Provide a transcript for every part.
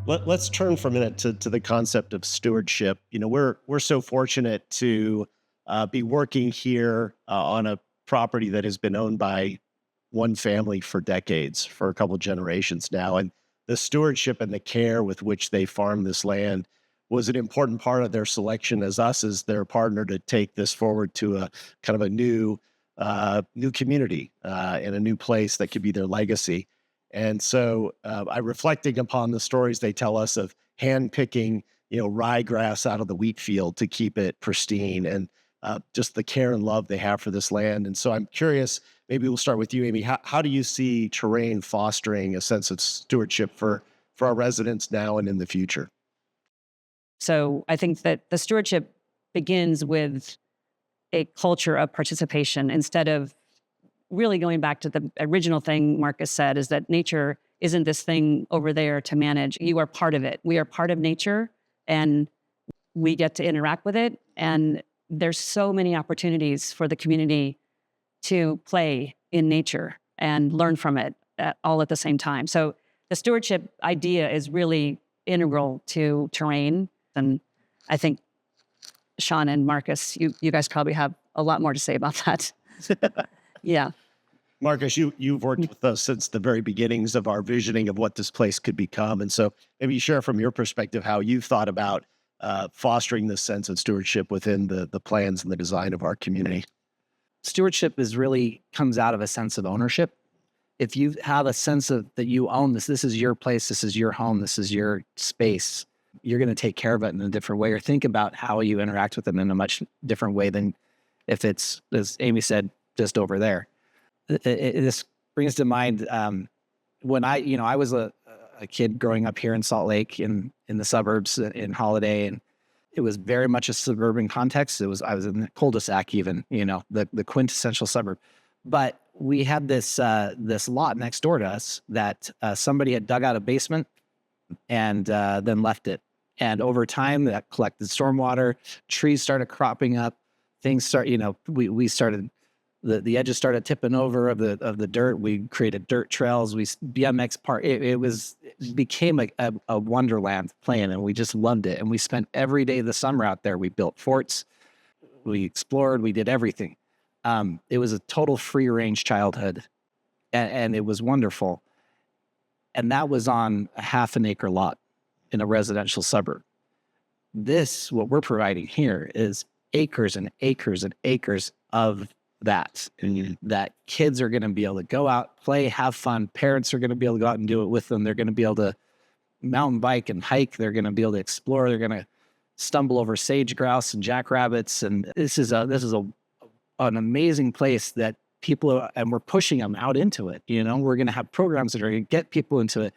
Let's turn for a minute to the concept of stewardship. We're so fortunate to be working here on a property that has been owned by one family for decades, for a couple generations now, and the stewardship and the care with which they farm this land was an important part of their selection as their partner to take this forward to a kind of a new community and a new place that could be their legacy. And so I reflecting upon the stories they tell us of handpicking, ryegrass out of the wheat field to keep it pristine, and just the care and love they have for this land. And so I'm curious, maybe we'll start with you, Amy. How do you see Terraine fostering a sense of stewardship for our residents now and in the future? So I think that the stewardship begins with a culture of participation instead of really going back to the original thing Marcus said, is that nature isn't this thing over there to manage. You are part of it. We are part of nature, and we get to interact with it. And there's so many opportunities for the community to play in nature and learn from it all at the same time. So the stewardship idea is really integral to Terraine. And I think Sean and Marcus, you guys probably have a lot more to say about that. Yeah. Marcus, you've worked with us since the very beginnings of our visioning of what this place could become. And so maybe you share from your perspective how you've thought about fostering this sense of stewardship within the plans and the design of our community. Stewardship really comes out of a sense of ownership. If you have a sense of that you own this is your place, this is your home, this is your space, you're going to take care of it in a different way, or think about how you interact with it in a much different way than if it's, as Amy said, just over there. This brings to mind when I was a kid growing up here in Salt Lake in the suburbs in Holiday, and it was very much a suburban context. I was in the cul-de-sac, even, the quintessential suburb. But we had this lot next door to us that somebody had dug out a basement and then left it. And over time, that collected stormwater. Trees started cropping up. Things we started. The edges started tipping over of the dirt. We created dirt trails. We BMX park. It became a wonderland playing, and we just loved it. And we spent every day of the summer out there. We built forts. We explored. We did everything. It was a total free range childhood, and it was wonderful. And that was on a half an acre lot in a residential suburb. What we're providing here is acres and acres and acres of that. And that kids are going to be able to go out, play, have fun. Parents are going to be able to go out and do it with them. They're going to be able to mountain bike and hike. They're going to be able to explore. They're going to stumble over sage grouse and jackrabbits. And this is an amazing place that and we're pushing them out into it. We're going to have programs that are going to get people into it.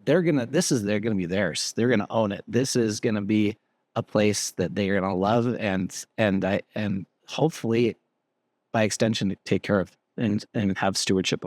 They're going to be theirs. They're going to own it. This is going to be a place that they're going to love and hopefully by extension take care of and have stewardship.